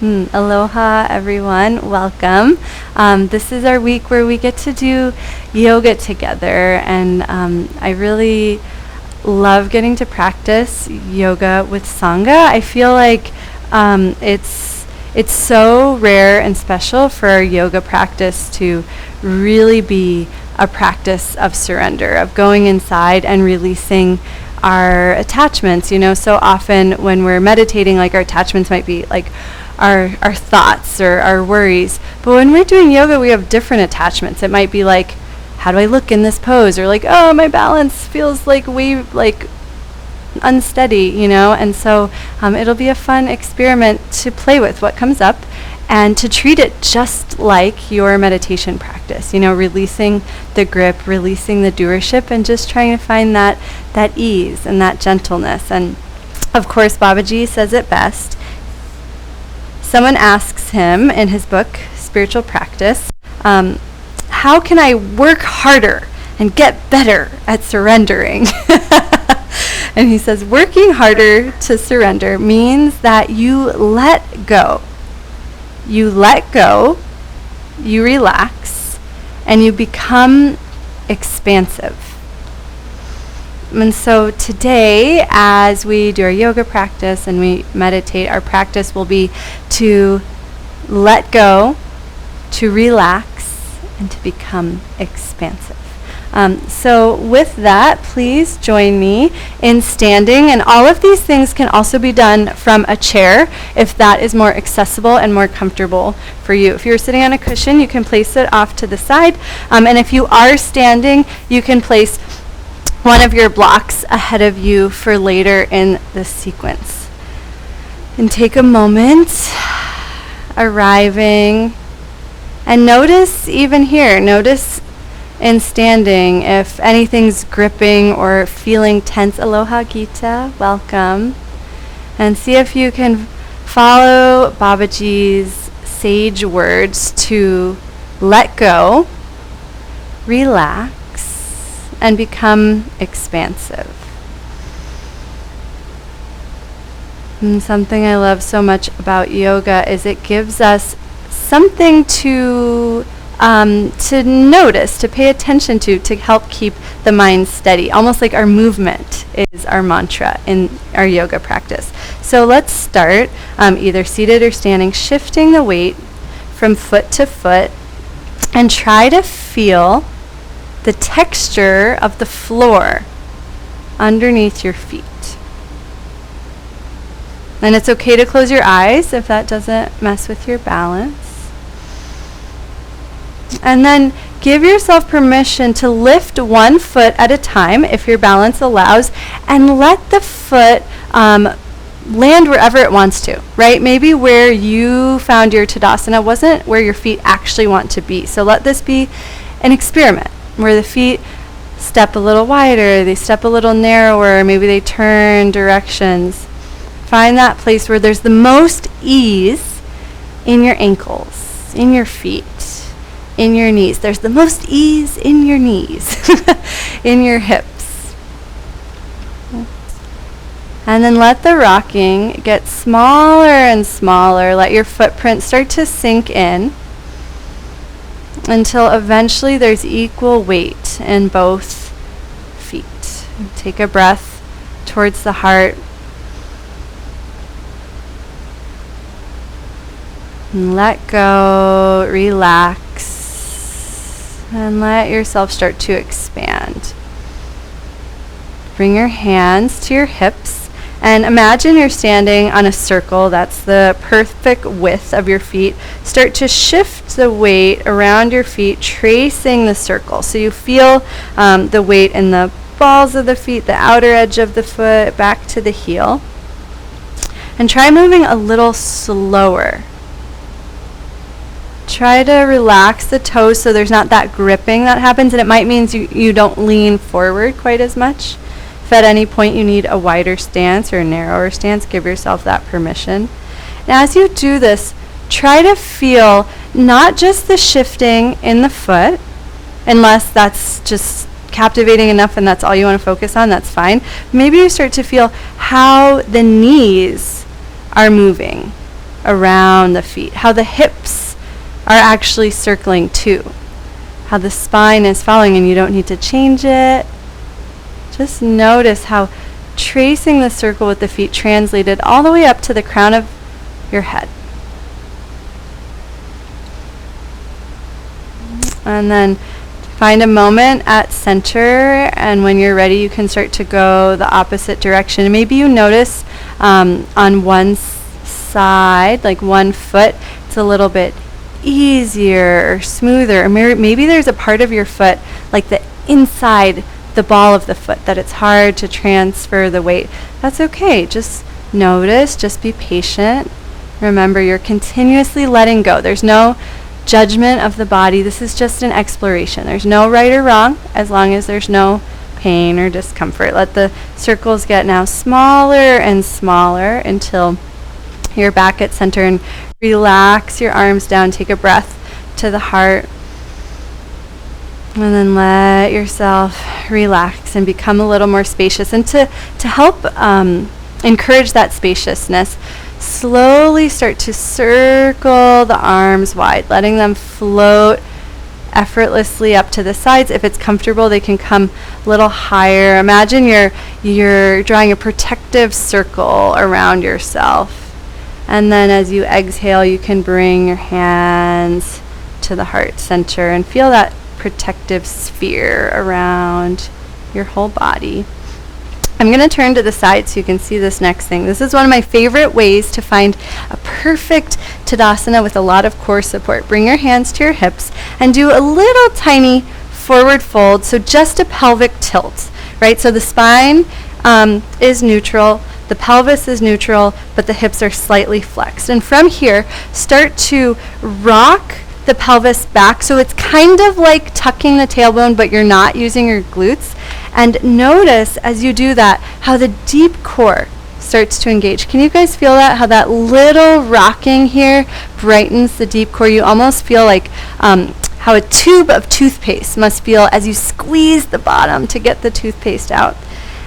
Aloha, everyone. Welcome. This is our week where we get to do yoga together, and I really love getting to practice yoga with Sangha. I feel like it's so rare and special for our yoga practice to really be a practice of surrender, of going inside and releasing our attachments. You know, so often when we're meditating, like our attachments might be like our thoughts or our worries. But when we're doing yoga, we have different attachments. It might be like, how do I look in this pose? Or like, oh, my balance feels like unsteady, you know? And so it'll be a fun experiment to play with what comes up and to treat it just like your meditation practice, you know, releasing the grip, releasing the doership, and just trying to find that ease and that gentleness. And of course, Babaji says it best. Someone asks him in his book, Spiritual Practice, how can I work harder and get better at surrendering? And he says, working harder to surrender means that you let go. You let go, you relax, and you become expansive. And so today, as we do our yoga practice and we meditate, our practice will be to let go, to relax, and to become expansive. So with that, please join me in standing. And all of these things can also be done from a chair if that is more accessible and more comfortable for you. If you're sitting on a cushion, you can place it off to the side. And if you are standing, you can place one of your blocks ahead of you for later in the sequence. And take a moment, arriving, and notice even here, notice in standing if anything's gripping or feeling tense. Aloha Gita, welcome. And see if you can follow Babaji's sage words to let go, relax, and become expansive. And something I love so much about yoga is it gives us something to notice, to pay attention to help keep the mind steady. Almost like our movement is our mantra in our yoga practice. So let's start either seated or standing, shifting the weight from foot to foot, and try to feel the texture of the floor underneath your feet. And it's okay to close your eyes if that doesn't mess with your balance. And then give yourself permission to lift one foot at a time if your balance allows, and let the foot land wherever it wants to, right? Maybe where you found your Tadasana wasn't where your feet actually want to be. So let this be an experiment where the feet step a little wider, they step a little narrower, maybe they turn directions. Find that place where there's the most ease in your ankles, in your feet, in your knees. There's the most ease in your knees, in your hips. And then let the rocking get smaller and smaller. Let your footprint start to sink in until eventually there's equal weight in both feet. Take a breath towards the heart. And let go, relax, and let yourself start to expand. Bring your hands to your hips and imagine you're standing on a circle. That's the perfect width of your feet. Start to shift the weight around your feet, tracing the circle. So you feel the weight in the balls of the feet, the outer edge of the foot, back to the heel. And try moving a little slower. Try to relax the toes so there's not that gripping that happens, and it might mean you don't lean forward quite as much. If at any point you need a wider stance or a narrower stance, give yourself that permission. And as you do this, try to feel not just the shifting in the foot, unless that's just captivating enough and that's all you want to focus on, that's fine. Maybe you start to feel how the knees are moving. around the feet, how the hips are actually circling too, how the spine is following and you don't need to change it. Just notice how tracing the circle with the feet translated all the way up to the crown of your head. And then find a moment at center, and when you're ready you can start to go the opposite direction. And maybe you notice on one side, like one foot, it's a little bit easier or smoother, or maybe there's a part of your foot, like the inside the ball of the foot, that it's hard to transfer the weight. That's okay. Just notice, just be patient. Remember, you're continuously letting go. There's no judgment of the body. This is just an exploration. There's no right or wrong as long as there's no pain or discomfort. Let the circles get now smaller and smaller until you're back at center, and relax your arms down. Take a breath to the heart. And then let yourself relax and become a little more spacious. And to help encourage that spaciousness, slowly start to circle the arms wide, letting them float effortlessly up to the sides. If it's comfortable, they can come a little higher. Imagine you're drawing a protective circle around yourself. And then as you exhale, you can bring your hands to the heart center and feel that protective sphere around your whole body. I'm going to turn to the side so you can see this next thing. This is one of my favorite ways to find a perfect Tadasana with a lot of core support. Bring your hands to your hips and do a little tiny forward fold, so just a pelvic tilt, right? So the spine is neutral, the pelvis is neutral, but the hips are slightly flexed. And from here, start to rock the pelvis back, so it's kind of like tucking the tailbone, but you're not using your glutes. And notice as you do that how the deep core starts to engage. Can you guys feel that? How that little rocking here brightens the deep core. You almost feel like how a tube of toothpaste must feel as you squeeze the bottom to get the toothpaste out.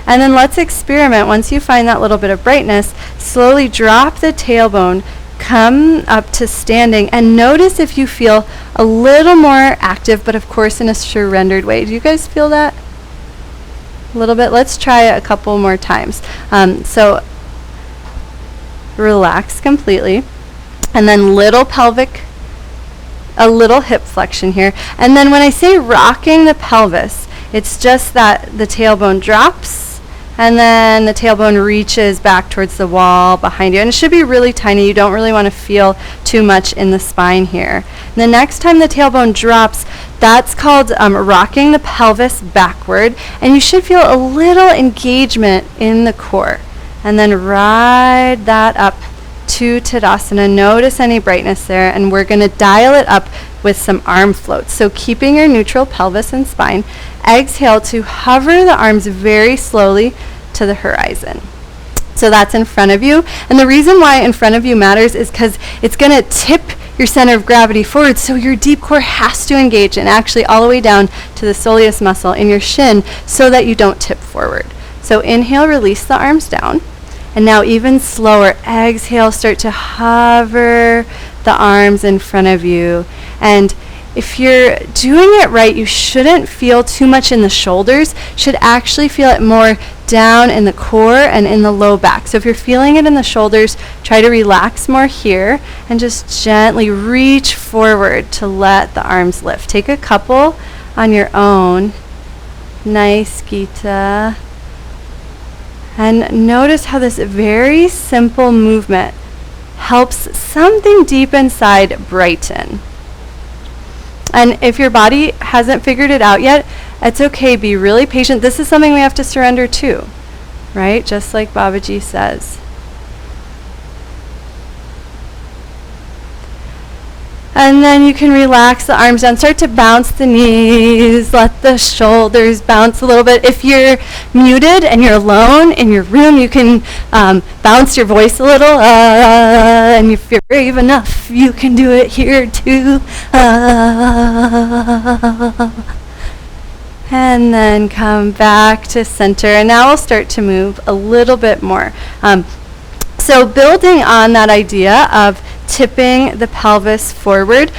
And then let's experiment. Once you find that little bit of brightness, slowly drop the tailbone, come up to standing, and notice if you feel a little more active, but of course in a surrendered way. Do you guys feel that? A little bit. Let's try it a couple more times. So relax completely, and then a little hip flexion here. And then when I say rocking the pelvis, it's just that the tailbone drops and then the tailbone reaches back towards the wall behind you. And it should be really tiny. You don't really want to feel too much in the spine here. And the next time the tailbone drops, that's called rocking the pelvis backward. And you should feel a little engagement in the core. And then ride that up to Tadasana. Notice any brightness there. And we're going to dial it up with some arm floats. So keeping your neutral pelvis and spine, exhale to hover the arms very slowly to the horizon. So that's in front of you. And the reason why in front of you matters is because it's going to tip your center of gravity forward, so your deep core has to engage, and actually all the way down to the soleus muscle in your shin so that you don't tip forward. So inhale, release the arms down. And now even slower, exhale, start to hover the arms in front of you. And if you're doing it right, you shouldn't feel too much in the shoulders. Should actually feel it more down in the core and in the low back. So if you're feeling it in the shoulders, try to relax more here and just gently reach forward to let the arms lift. Take a couple on your own. Nice, Gita. And notice how this very simple movement helps something deep inside brighten. And if your body hasn't figured it out yet, it's okay. Be really patient. This is something we have to surrender to, right? Just like Babaji says. And then you can relax the arms down. Start to bounce the knees. Let the shoulders bounce a little bit. If you're muted and you're alone in your room, you can bounce your voice a little. And if you're brave enough, you can do it here too. And then come back to center. And now we'll start to move a little bit more. So building on that idea of tipping the pelvis forward,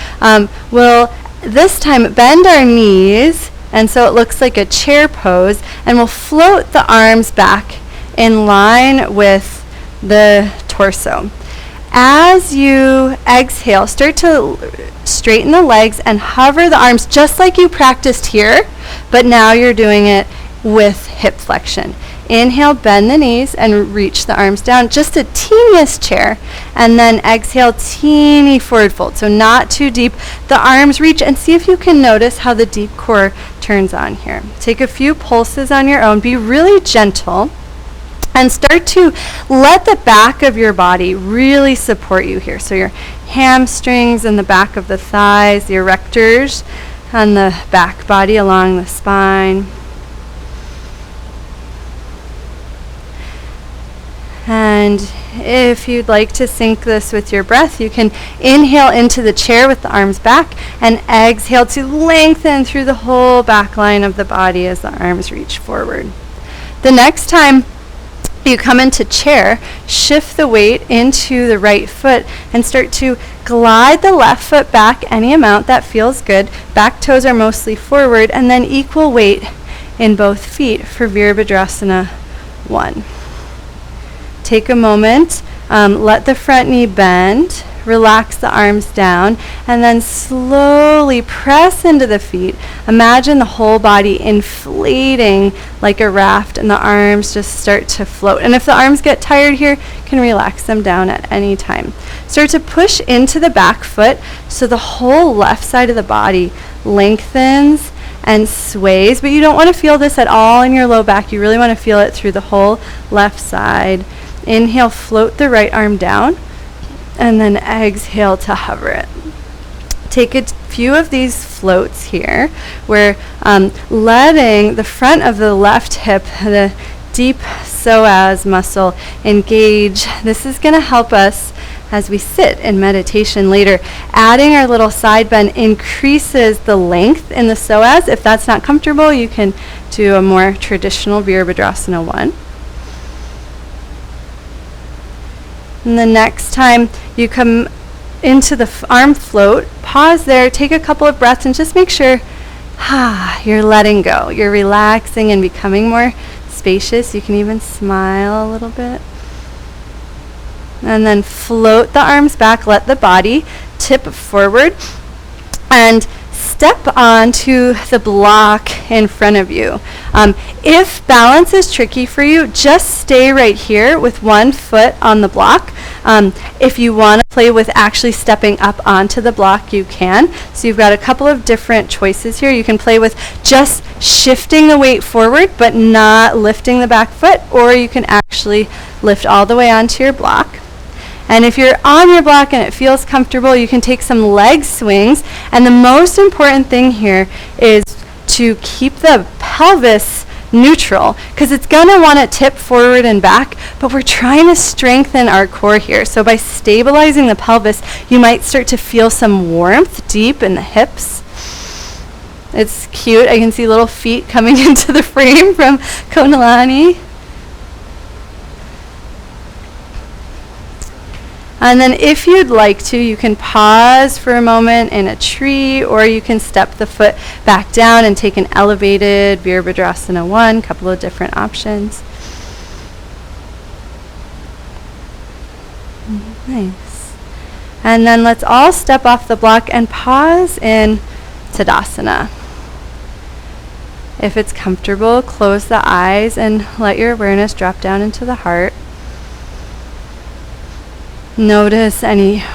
we'll this time bend our knees, and so it looks like a chair pose, and we'll float the arms back in line with the torso. As you exhale, start to straighten the legs and hover the arms just like you practiced here, but now you're doing it with hip flexion. Inhale, bend the knees and reach the arms down, just a teeniest chair, and then exhale, teeny forward fold, so not too deep. The arms reach, and see if you can notice how the deep core turns on here. Take a few pulses on your own, be really gentle, and start to let the back of your body really support you here. So your hamstrings and the back of the thighs, the erectors on the back body along the spine. And if you'd like to sync this with your breath, you can inhale into the chair with the arms back and exhale to lengthen through the whole back line of the body as the arms reach forward. The next time you come into chair, shift the weight into the right foot and start to glide the left foot back any amount that feels good. Back toes are mostly forward, and then equal weight in both feet for Virabhadrasana 1. Take a moment, let the front knee bend, relax the arms down, and then slowly press into the feet. Imagine the whole body inflating like a raft, and the arms just start to float. And if the arms get tired here, you can relax them down at any time. Start to push into the back foot so the whole left side of the body lengthens and sways, but you don't want to feel this at all in your low back. You really want to feel it through the whole left side. Inhale, float the right arm down, and then exhale to hover it. Take a few of these floats here. We're letting the front of the left hip, the deep psoas muscle, engage. This is going to help us as we sit in meditation later. Adding our little side bend increases the length in the psoas. If that's not comfortable, you can do a more traditional Virabhadrasana 1. And the next time you come into the arm float, pause there, take a couple of breaths, and just make sure you're letting go. You're relaxing and becoming more spacious. You can even smile a little bit. And then float the arms back, let the body tip forward, and step onto the block in front of you. If balance is tricky for you, just stay right here with one foot on the block. If you want to play with actually stepping up onto the block, you can. So you've got a couple of different choices here. You can play with just shifting the weight forward but not lifting the back foot, or you can actually lift all the way onto your block. And if you're on your block and it feels comfortable, you can take some leg swings. And the most important thing here is to keep the pelvis neutral, because it's going to want to tip forward and back, but we're trying to strengthen our core here. So by stabilizing the pelvis, you might start to feel some warmth deep in the hips. It's cute. I can see little feet coming into the frame from Konalani. And then if you'd like to, you can pause for a moment in a tree, or you can step the foot back down and take an elevated Virabhadrasana 1, couple of different options. Nice. And then let's all step off the block and pause in Tadasana. If it's comfortable, close the eyes and let your awareness drop down into the heart. Notice any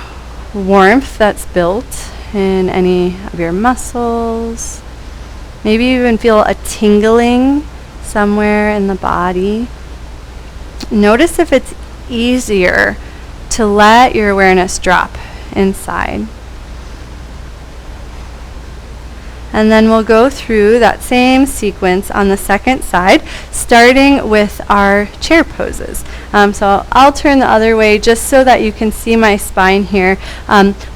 warmth that's built in any of your muscles. Maybe you even feel a tingling somewhere in the body. Notice if it's easier to let your awareness drop inside. And then we'll go through that same sequence on the second side, starting with our chair poses. So I'll turn the other way just so that you can see my spine here.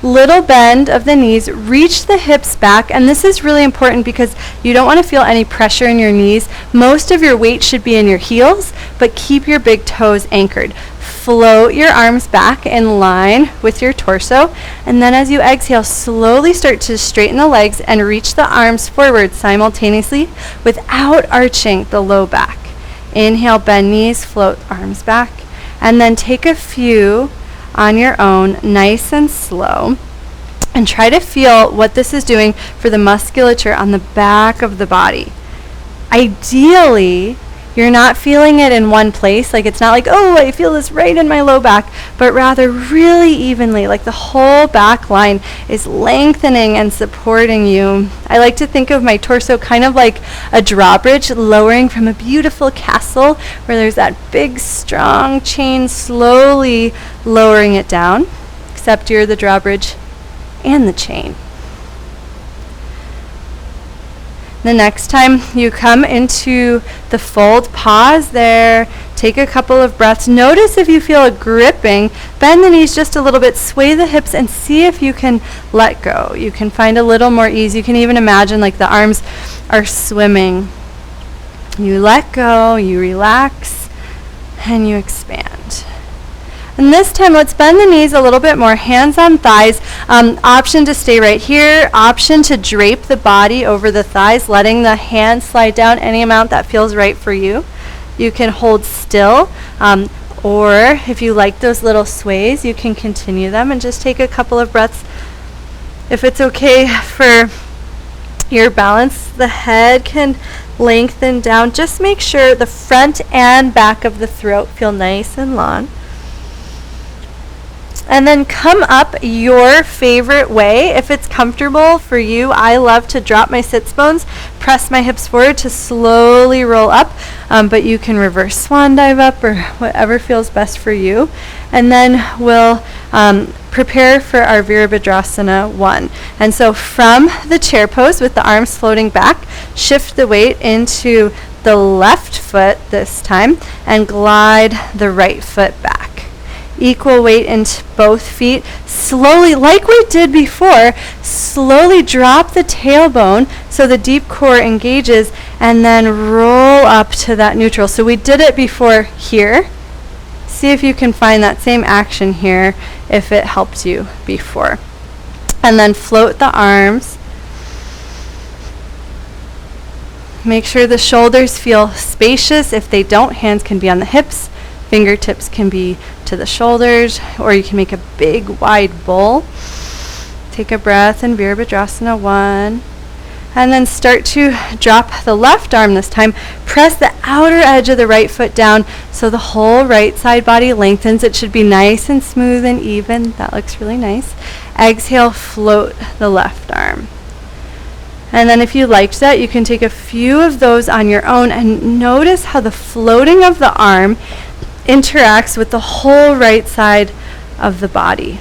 Little bend of the knees, reach the hips back, and this is really important because you don't want to feel any pressure in your knees. Most of your weight should be in your heels, but keep your big toes anchored. float your arms back in line with your torso. And then as you exhale, slowly start to straighten the legs and reach the arms forward simultaneously without arching the low back. Inhale, bend knees, float arms back. And then take a few on your own, nice and slow. And try to feel what this is doing for the musculature on the back of the body. Ideally, you're not feeling it in one place, like it's not like, oh, I feel this right in my low back, but rather really evenly, like the whole back line is lengthening and supporting you. I like to think of my torso kind of like a drawbridge lowering from a beautiful castle where there's that big, strong chain slowly lowering it down, except you're the drawbridge and the chain. The next time you come into the fold, pause there, take a couple of breaths. Notice if you feel a gripping, bend the knees just a little bit, sway the hips, and see if you can let go. You can find a little more ease. You can even imagine like the arms are swimming. You let go, you relax, and you expand. And this time, let's bend the knees a little bit more, hands on thighs. Option to stay right here. Option to drape the body over the thighs, letting the hands slide down any amount that feels right for you. You can hold still, or if you like those little sways, you can continue them and just take a couple of breaths. If it's okay for your balance, the head can lengthen down. Just make sure the front and back of the throat feel nice and long. And then come up your favorite way. If it's comfortable for you, I love to drop my sits bones, press my hips forward to slowly roll up, but you can reverse swan dive up or whatever feels best for you. And then we'll prepare for our Virabhadrasana 1. And so from the chair pose with the arms floating back, shift the weight into the left foot this time and glide the right foot back. Equal weight into both feet. Slowly, like we did before, slowly drop the tailbone so the deep core engages and then roll up to that neutral. So we did it before here. See if you can find that same action here if it helped you before. And then float the arms. Make sure the shoulders feel spacious. If they don't, hands can be on the hips. Fingertips can be to the shoulders, or you can make a big wide bowl. Take a breath in Virabhadrasana 1. And then start to drop the left arm this time. Press the outer edge of the right foot down so the whole right side body lengthens. It should be nice and smooth and even. That looks really nice. Exhale, float the left arm. And then if you liked that, you can take a few of those on your own and notice how the floating of the arm interacts with the whole right side of the body.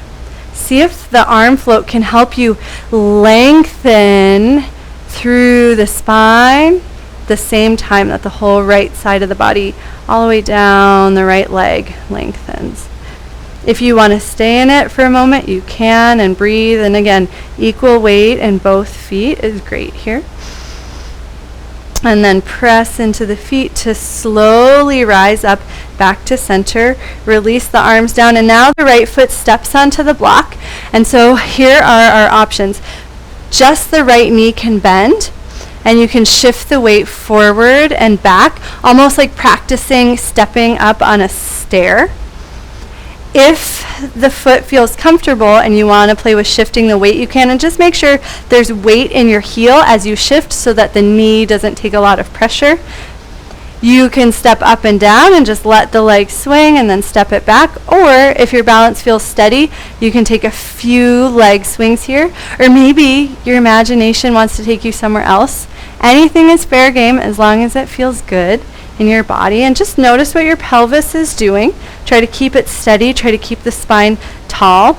See if the arm float can help you lengthen through the spine the same time that the whole right side of the body all the way down the right leg lengthens. If you want to stay in it for a moment, you can, and breathe. And again, equal weight in both feet is great here. And then press into the feet to slowly rise up back to center. Release the arms down, and now the right foot steps onto the block. And so here are our options. Just the right knee can bend, and you can shift the weight forward and back, almost like practicing stepping up on a stair. If the foot feels comfortable and you want to play with shifting the weight, you can, and just make sure there's weight in your heel as you shift so that the knee doesn't take a lot of pressure. You can step up and down and just let the leg swing and then step it back. Or if your balance feels steady, you can take a few leg swings here. Or maybe your imagination wants to take you somewhere else. Anything is fair game as long as it feels good in your body. And just notice what your pelvis is doing. Try to keep it steady. Try to keep the spine tall.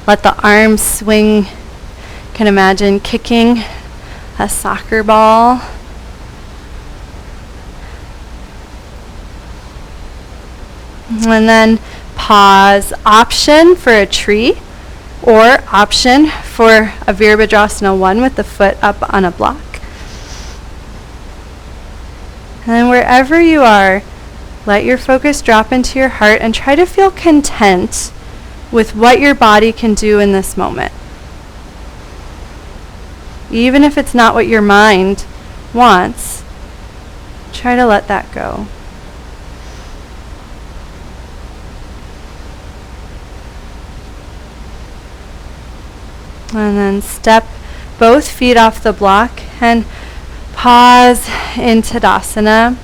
Let the arms swing. You can imagine kicking a soccer ball. And then pause. Option for a tree, or option for a Virabhadrasana 1 with the foot up on a block. And then wherever you are, Let your focus drop into your heart and try to feel content with what your body can do in this moment. Even if it's not what your mind wants, try to let that go. And then step both feet off the block and pause in Tadasana.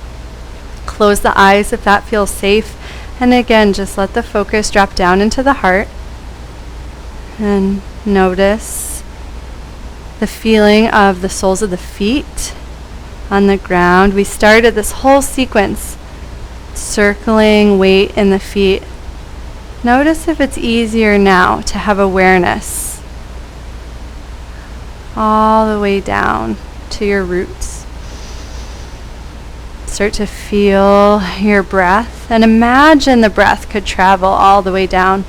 Close the eyes if that feels safe. And again, just let the focus drop down into the heart. And notice the feeling of the soles of the feet on the ground. We started this whole sequence circling weight in the feet. Notice if it's easier now to have awareness all the way down to your roots. Start to feel your breath and imagine the breath could travel all the way down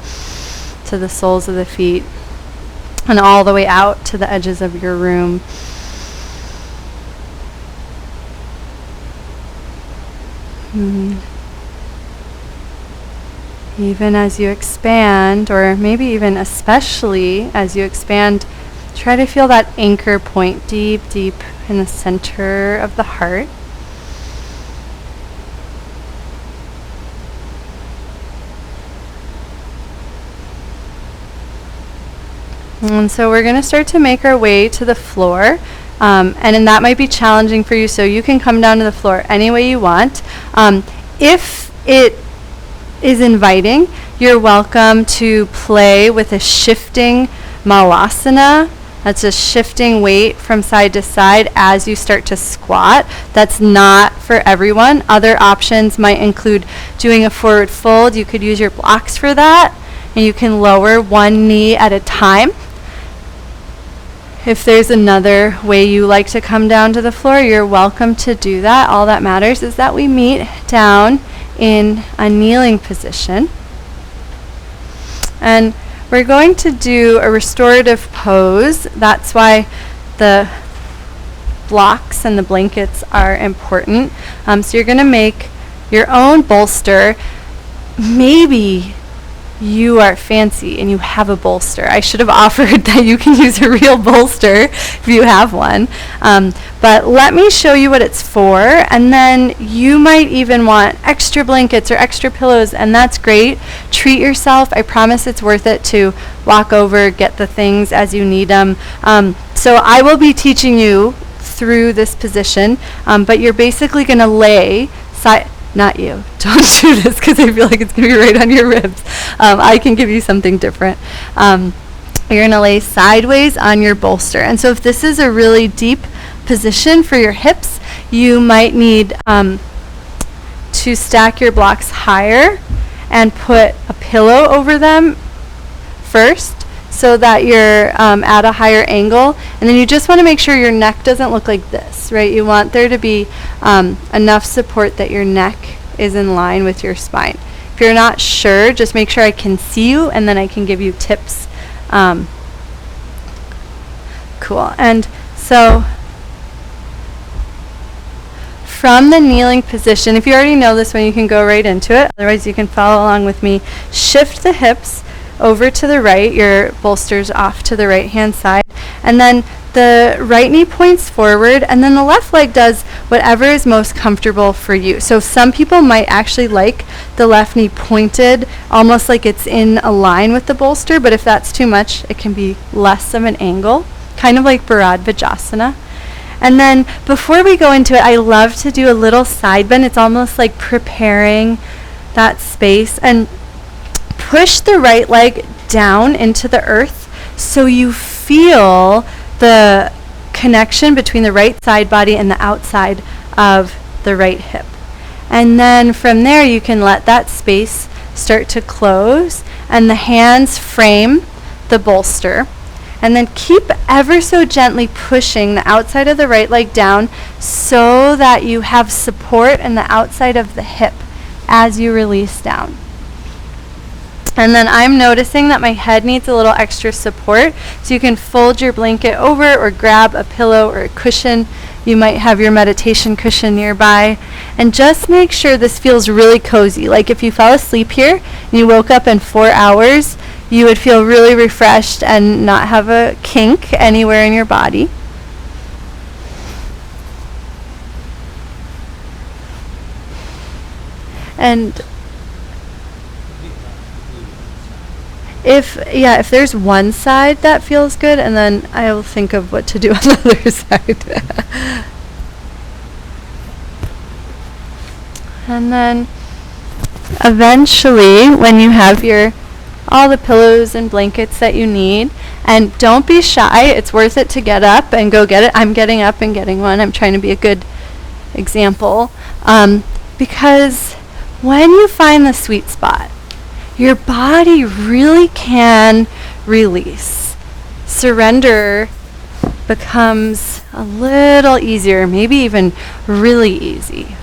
to the soles of the feet and all the way out to the edges of your room. Even as you expand, or maybe even especially as you expand, try to feel that anchor point deep, deep in the center of the heart. And so we're going to start to make our way to the floor. And that might be challenging for you, so you can come down to the floor any way you want. If it is inviting, you're welcome to play with a shifting malasana. That's just shifting weight from side to side as you start to squat. That's not for everyone. Other options might include doing a forward fold. You could use your blocks for that, and you can lower one knee at a time. If there's another way you like to come down to the floor, you're welcome to do that. All that matters is that we meet down in a kneeling position. And we're going to do a restorative pose. That's why the blocks and the blankets are important. So you're going to make your own bolster. Maybe you are fancy and you have a bolster. I should have offered that you can use a real bolster if you have one. But let me show you what it's for, and then you might even want extra blankets or extra pillows, and that's great. Treat yourself. I promise it's worth it to walk over, get the things as you need them. So I will be teaching you through this position, but you're basically going to lay not you. Don't do this because I feel like it's going to be right on your ribs. I can give you something different. You're going to lay sideways on your bolster. And so if this is a really deep position for your hips, you might need to stack your blocks higher and put a pillow over them first so that you're at a higher angle. And then you just want to make sure your neck doesn't look like this, right? You want there to be enough support that your neck is in line with your spine. If you're not sure, just make sure I can see you, and then I can give you tips. Cool. And so from the kneeling position, if you already know this one, you can go right into it. Otherwise, you can follow along with me. Shift the hips over to the right. Your bolster's off to the right-hand side. And then the right knee points forward, and then the left leg does whatever is most comfortable for you. So some people might actually like the left knee pointed, almost like it's in a line with the bolster, but if that's too much, it can be less of an angle, kind of like Bharadvajasana. And then before we go into it, I love to do a little side bend. It's almost like preparing that space, and push the right leg down into the earth so you feel the connection between the right side body and the outside of the right hip. And then from there, you can let that space start to close, and the hands frame the bolster. And then keep ever so gently pushing the outside of the right leg down so that you have support in the outside of the hip as you release down. And then I'm noticing that my head needs a little extra support, so you can fold your blanket over or grab a pillow or a cushion. You might have your meditation cushion nearby. And just make sure this feels really cozy. Like if you fell asleep here and you woke up in 4 hours, you would feel really refreshed and not have a kink anywhere in your body. And if there's one side that feels good, and then I'll think of what to do on the other side. And then eventually, when you have all the pillows and blankets that you need, and don't be shy, it's worth it to get up and go get it. I'm getting up and getting one. I'm trying to be a good example. Because when you find the sweet spot, your body really can release. Surrender becomes a little easier, maybe even really easy.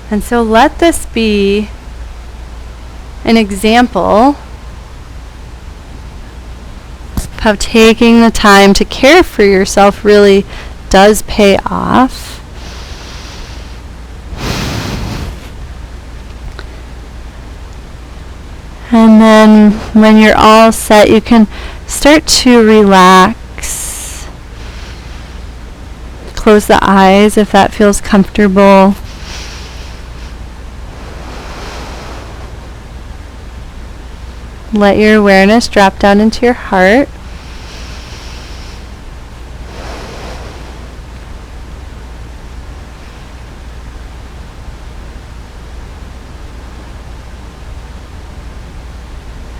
And so let this be an example of how taking the time to care for yourself really does pay off. And then when you're all set, you can start to relax. Close the eyes if that feels comfortable. Let your awareness drop down into your heart.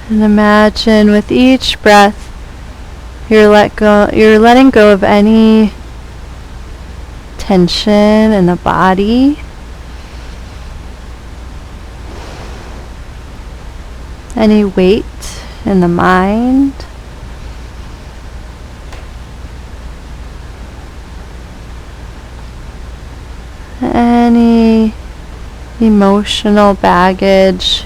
And imagine with each breath you're letting go of any tension in the body. Any weight in the mind. Any emotional baggage.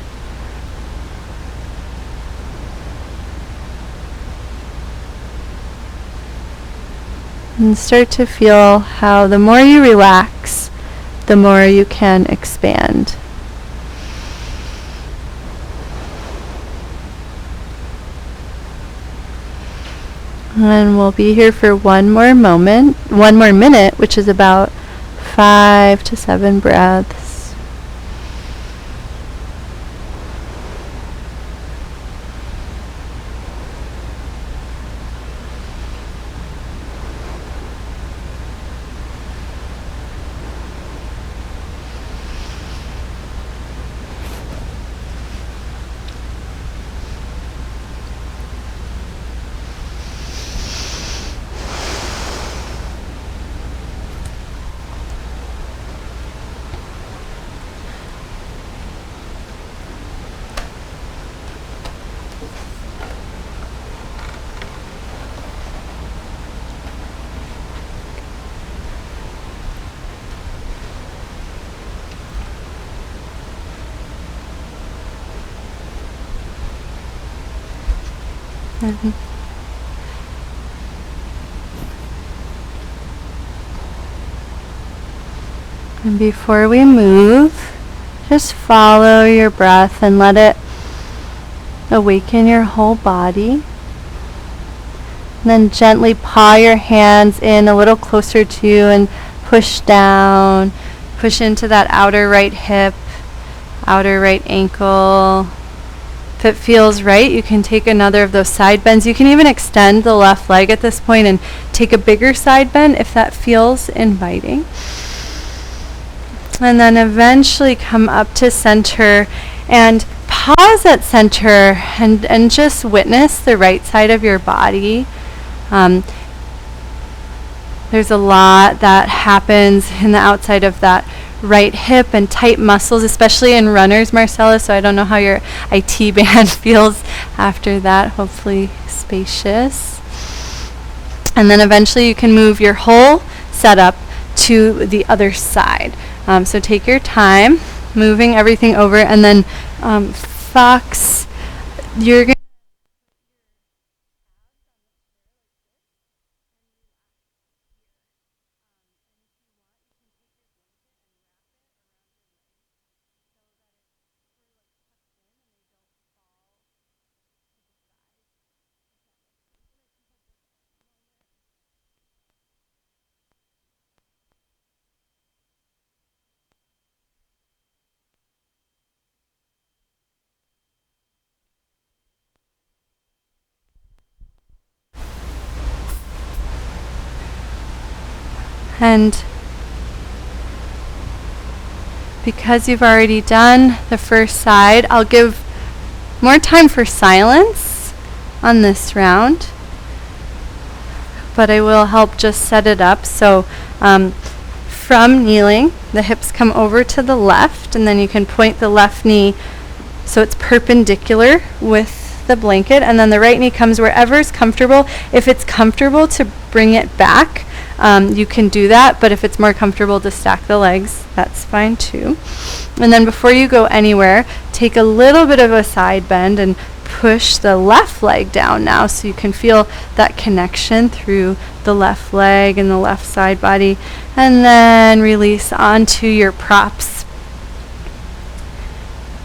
And start to feel how the more you relax, the more you can expand. And we'll be here for one more minute, which is about 5 to 7 breaths. Mm-hmm. And before we move, just follow your breath and let it awaken your whole body. And then gently paw your hands in a little closer to you and push down. Push into that outer right hip, outer right ankle. If it feels right, you can take another of those side bends. You can even extend the left leg at this point and take a bigger side bend if that feels inviting. And then eventually come up to center and pause at center and just witness the right side of your body. There's a lot that happens in the outside of that right hip and tight muscles, especially in runners, Marcella, so I don't know how your IT band feels after that. Hopefully spacious. And then eventually you can move your whole setup to the other side. So take your time moving everything over, and then Fox, you're going And because you've already done the first side, I'll give more time for silence on this round, but I will help just set it up. So from kneeling, the hips come over to the left, and then you can point the left knee so it's perpendicular with the blanket, and then the right knee comes wherever is comfortable. If it's comfortable to bring it back, you can do that, but if it's more comfortable to stack the legs, that's fine too. And then before you go anywhere, take a little bit of a side bend and push the left leg down now, so you can feel that connection through the left leg and the left side body, and then release onto your props,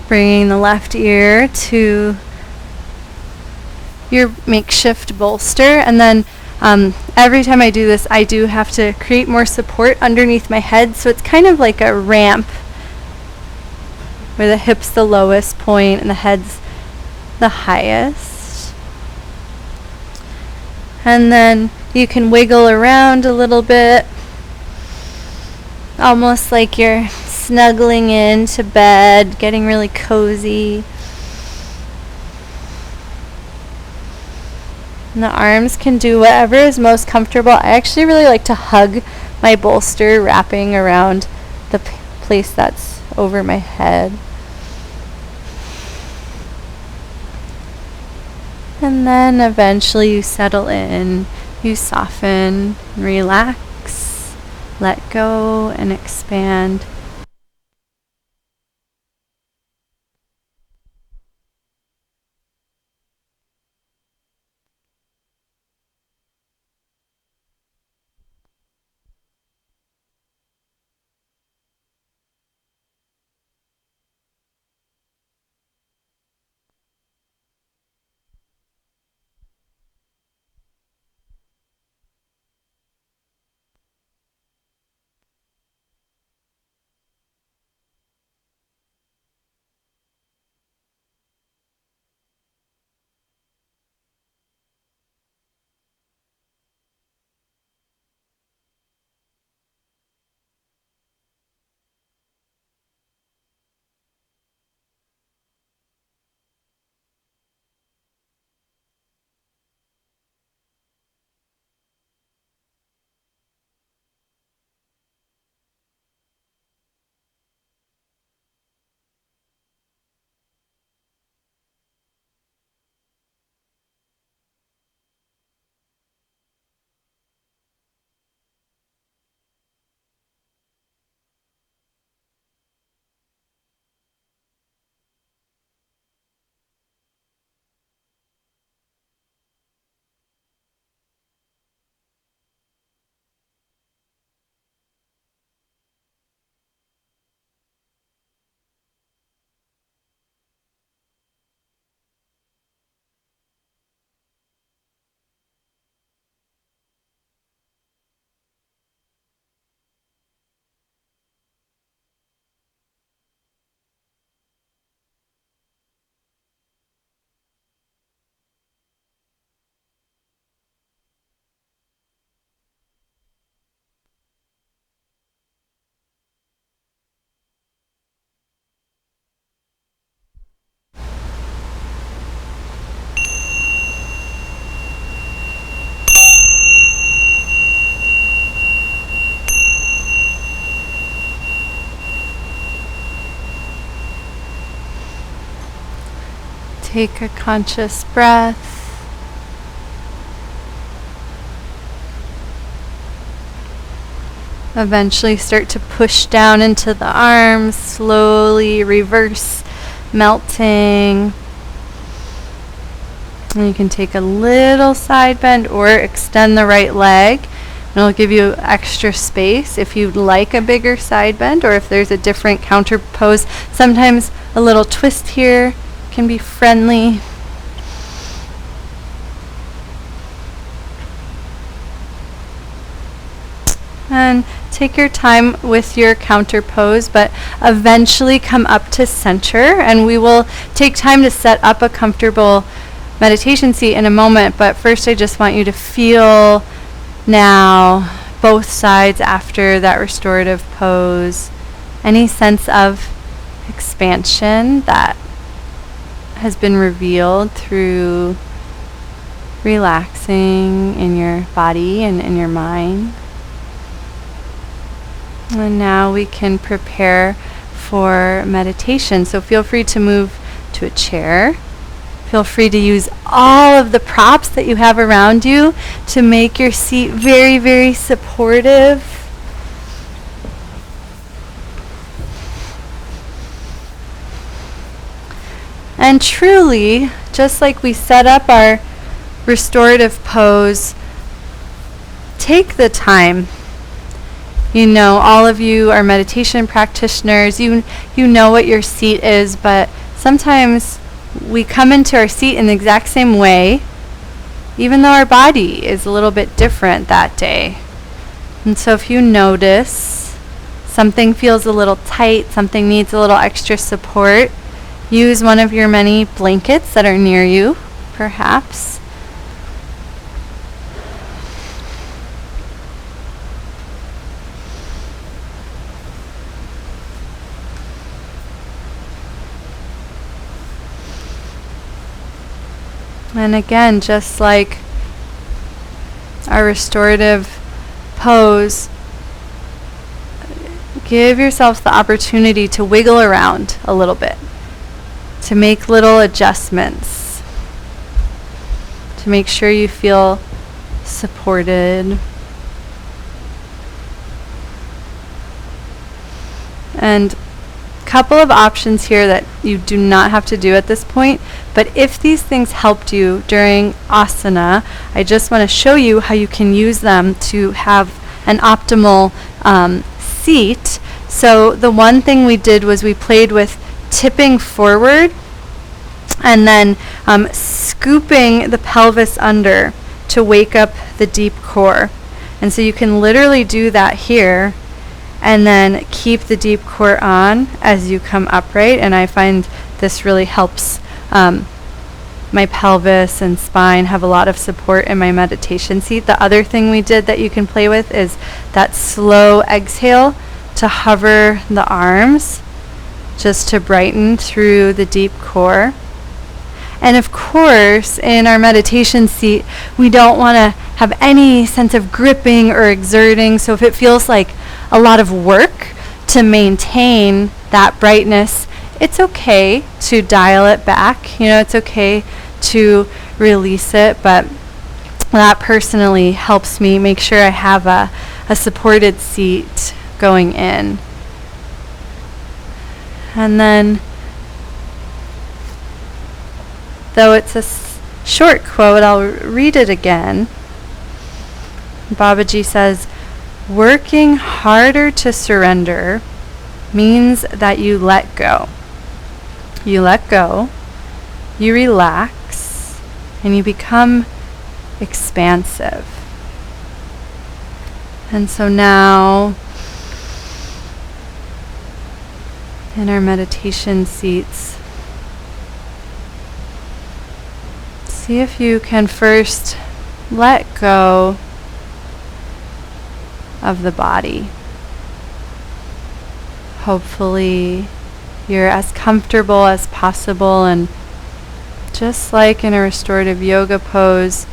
bringing the left ear to your makeshift bolster. And then every time I do this, I do have to create more support underneath my head, so it's kind of like a ramp where the hip's the lowest point and the head's the highest. And then you can wiggle around a little bit, almost like you're snuggling into bed, getting really cozy. And the arms can do whatever is most comfortable. I actually really like to hug my bolster, wrapping around the place that's over my head. And then eventually you settle in, you soften, relax, let go, and expand. Take a conscious breath. Eventually start to push down into the arms, slowly reverse melting. And you can take a little side bend or extend the right leg. And it'll give you extra space if you'd like a bigger side bend, or if there's a different counter pose. Sometimes a little twist here can be friendly. And take your time with your counter pose, but eventually come up to center, and we will take time to set up a comfortable meditation seat in a moment. But first I just want you to feel now both sides after that restorative pose. Any sense of expansion that has been revealed through relaxing in your body and in your mind. And now we can prepare for meditation. So feel free to move to a chair. Feel free to use all of the props that you have around you to make your seat very, very supportive. And truly, just like we set up our restorative pose, take the time. You know, all of you are meditation practitioners. You know what your seat is, but sometimes we come into our seat in the exact same way, even though our body is a little bit different that day. And so if you notice something feels a little tight, something needs a little extra support, use one of your many blankets that are near you, perhaps. And again, just like our restorative pose, give yourself the opportunity to wiggle around a little bit, to make little adjustments, to make sure you feel supported. And couple of options here that you do not have to do at this point, but if these things helped you during asana, I just want to show you how you can use them to have an optimal seat. So the one thing we did was we played with tipping forward and then scooping the pelvis under to wake up the deep core. And so you can literally do that here and then keep the deep core on as you come upright. And I find this really helps my pelvis and spine have a lot of support in my meditation seat. The other thing we did that you can play with is that slow exhale to hover the arms, just to brighten through the deep core. And of course, in our meditation seat, we don't want to have any sense of gripping or exerting. So if it feels like a lot of work to maintain that brightness, it's okay to dial it back. You know, it's okay to release it, but that personally helps me make sure I have a supported seat going in. And then, though it's a short quote, I'll read it again. Babaji says, "Working harder to surrender means that you let go. You let go, you relax, and you become expansive." And so now, in our meditation seats, see if you can first let go of the body. Hopefully you're as comfortable as possible, and just like in a restorative yoga pose,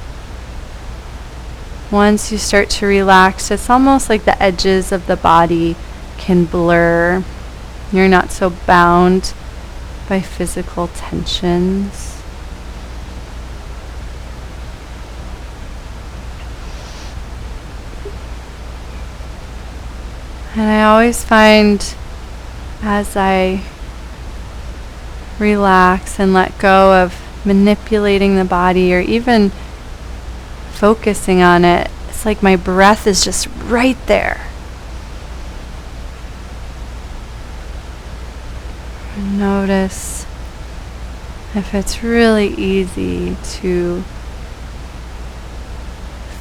once you start to relax, it's almost like the edges of the body can blur. You're not so bound by physical tensions. And I always find as I relax and let go of manipulating the body or even focusing on it, it's like my breath is just right there. Notice if it's really easy to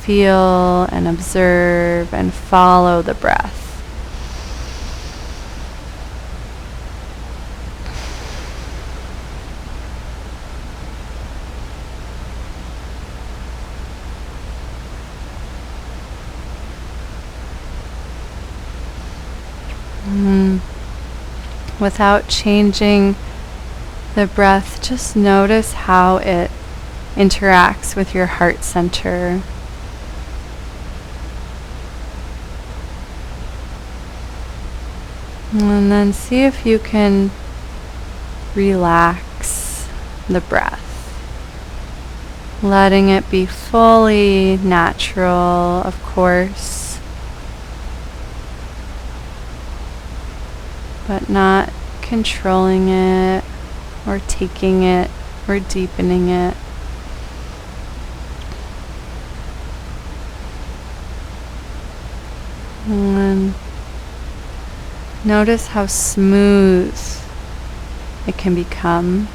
feel and observe and follow the breath. Mm. Without changing the breath, just notice how it interacts with your heart center. And then see if you can relax the breath, letting it be fully natural, of course, but not controlling it or taking it or deepening it. And notice how smooth it can become.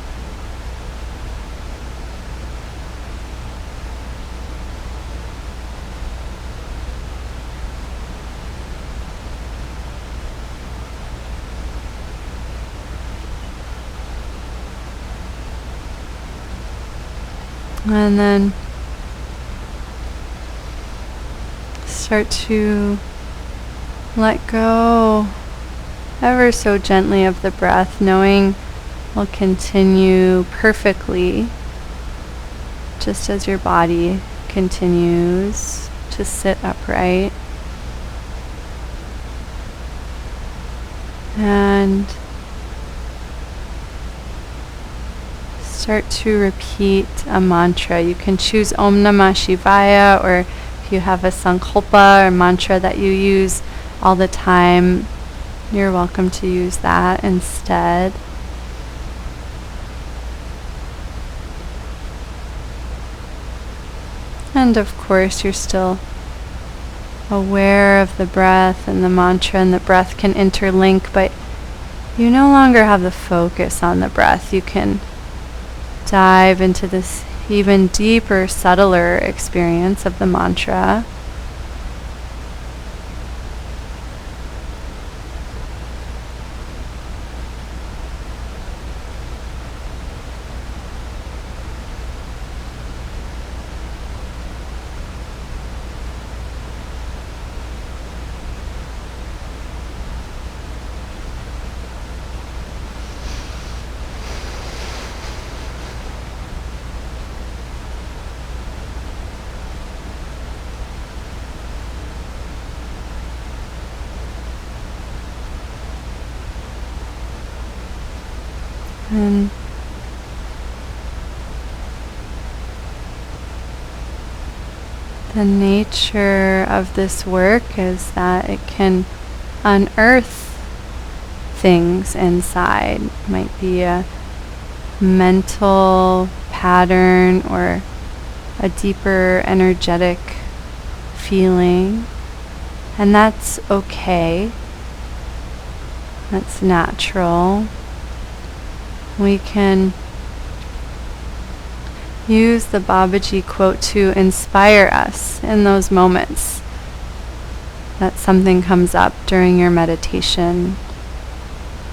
And then start to let go ever so gently of the breath, knowing will continue perfectly just as your body continues to sit upright. And start to repeat a mantra. You can choose Om Namah Shivaya, or if you have a Sankalpa or mantra that you use all the time, you're welcome to use that instead. And of course, you're still aware of the breath and the mantra, and the breath can interlink, but you no longer have the focus on the breath. You can dive into this even deeper, subtler experience of the mantra. And the nature of this work is that it can unearth things inside. It might be a mental pattern or a deeper energetic feeling, and that's okay. That's natural. We can use the Babaji quote to inspire us in those moments that something comes up during your meditation.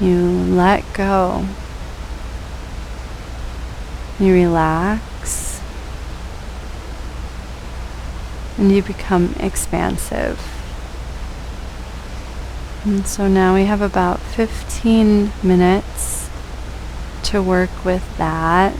You let go. You relax. And you become expansive. And so now we have about 15 minutes to work with that.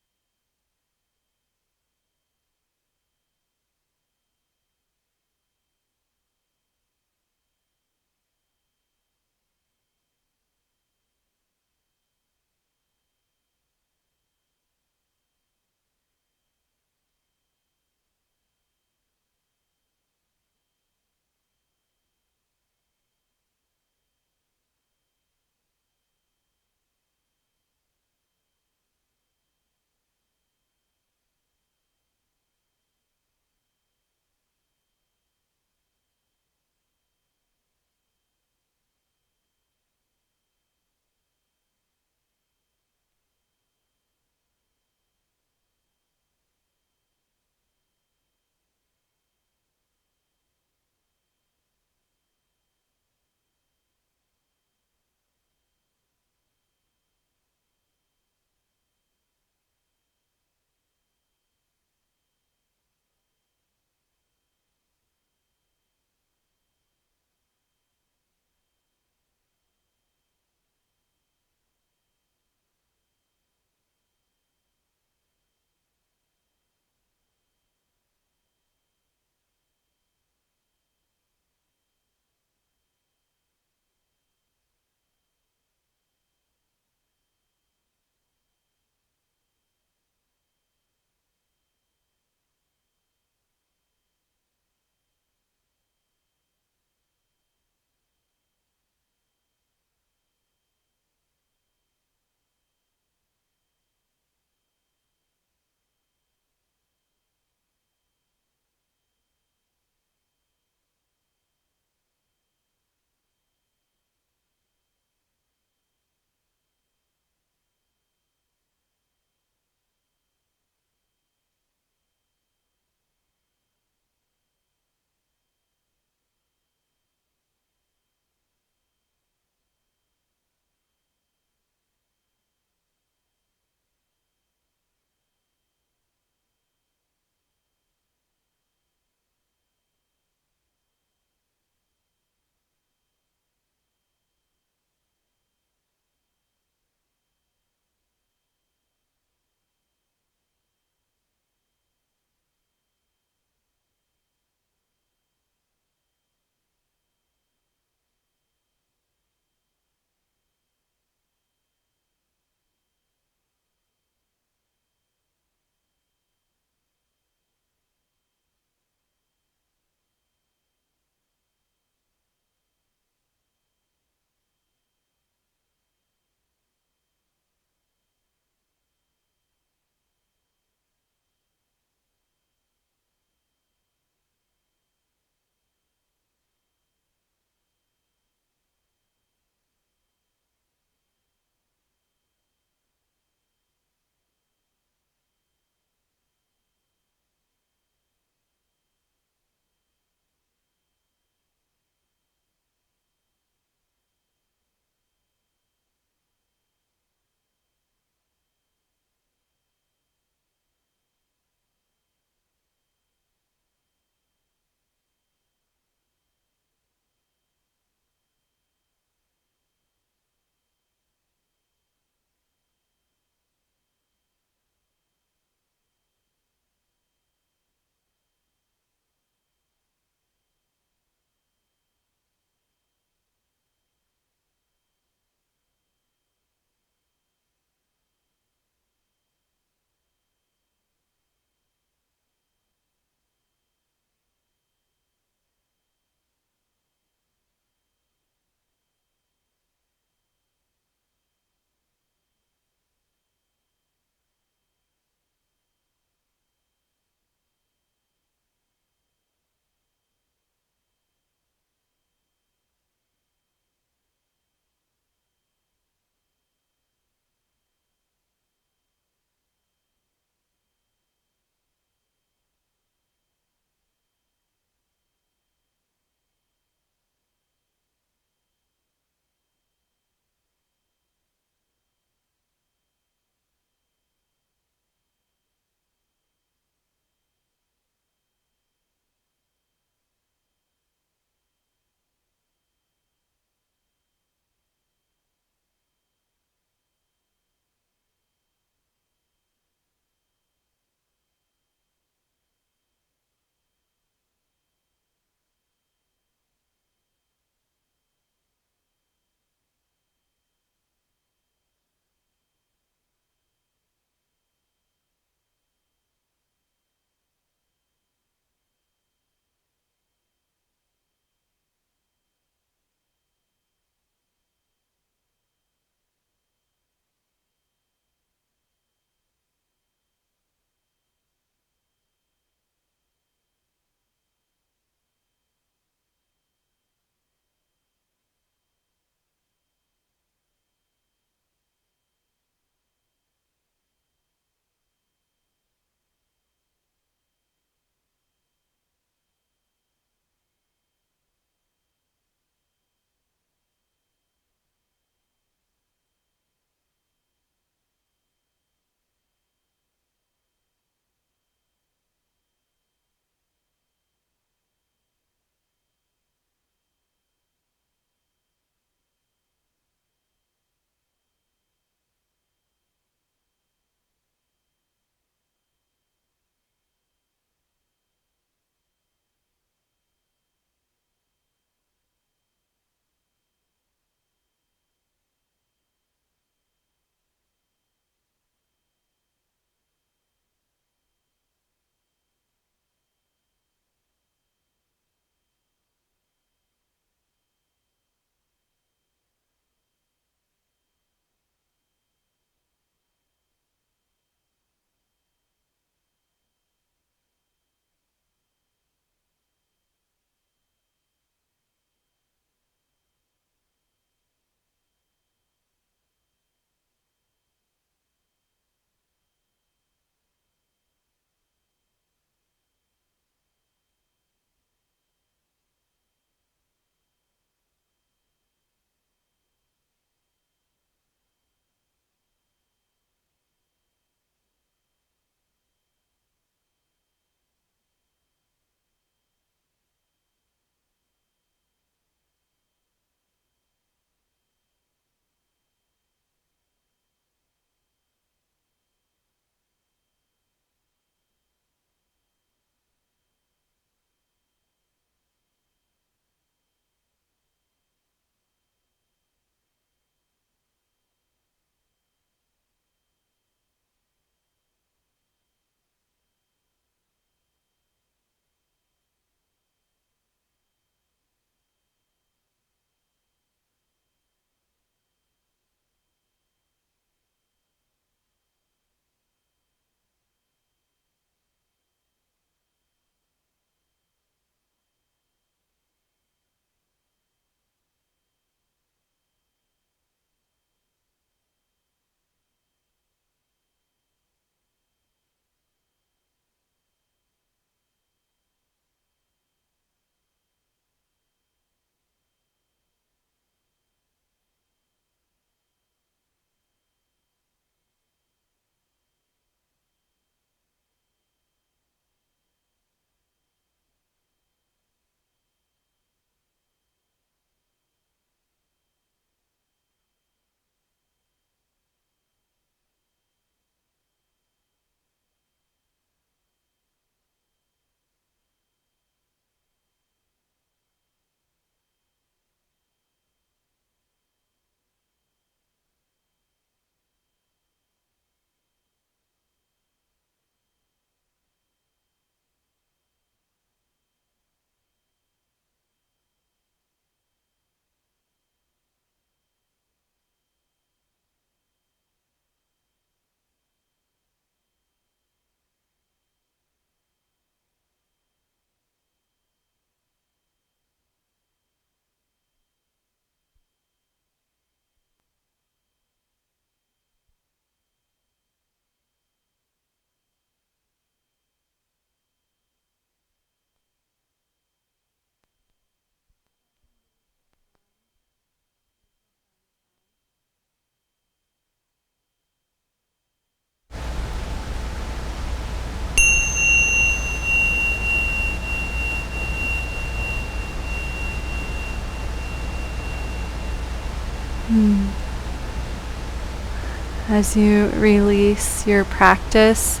As you release your practice,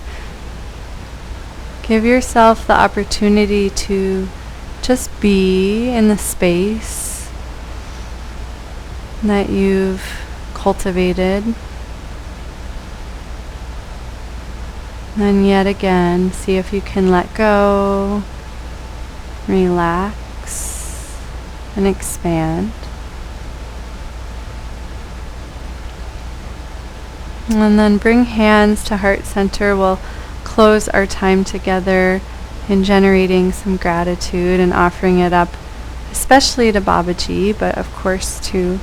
give yourself the opportunity to just be in the space that you've cultivated. Then yet again, see if you can let go, relax, and expand. And then bring hands to heart center. We'll close our time together in generating some gratitude and offering it up, especially to Babaji, but of course to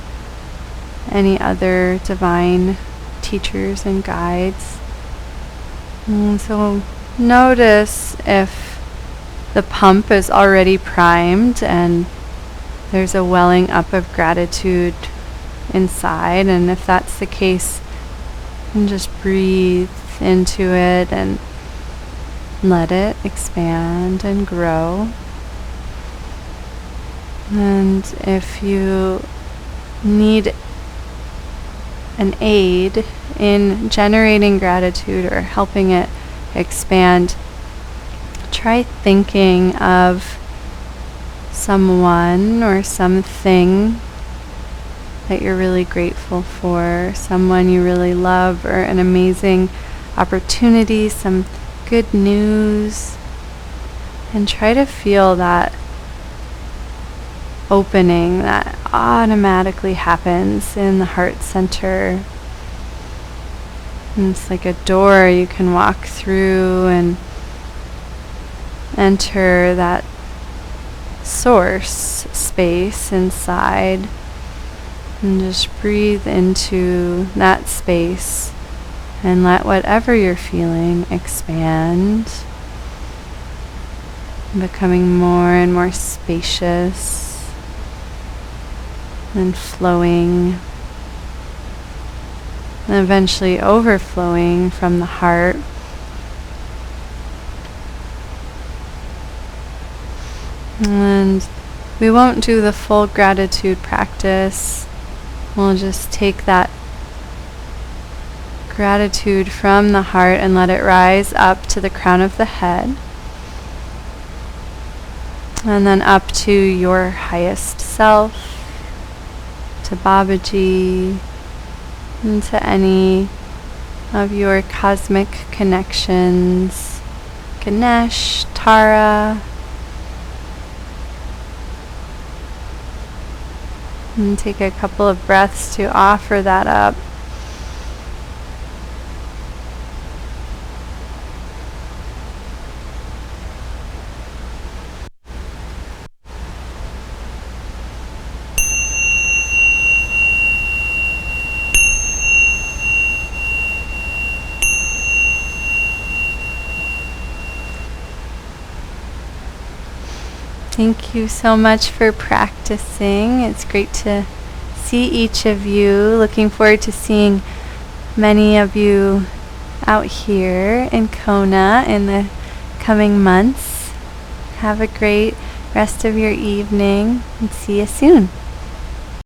any other divine teachers and guides. And so notice if the pump is already primed and there's a welling up of gratitude inside, and if that's the case, and just breathe into it and let it expand and grow. And if you need an aid in generating gratitude or helping it expand, try thinking of someone or something that you're really grateful for, someone you really love, or an amazing opportunity, some good news, and try to feel that opening that automatically happens in the heart center. And it's like a door you can walk through and enter that source space inside. And just breathe into that space and let whatever you're feeling expand, becoming more and more spacious and flowing, and eventually overflowing from the heart. And we won't do the full gratitude practice. We'll just take that gratitude from the heart and let it rise up to the crown of the head, and then up to your highest self, to Babaji, and to any of your cosmic connections, Ganesh, Tara. And take a couple of breaths to offer that up. Thank you so much for practicing. It's great to see each of you. Looking forward to seeing many of you out here in Kona in the coming months. Have a great rest of your evening and see you soon.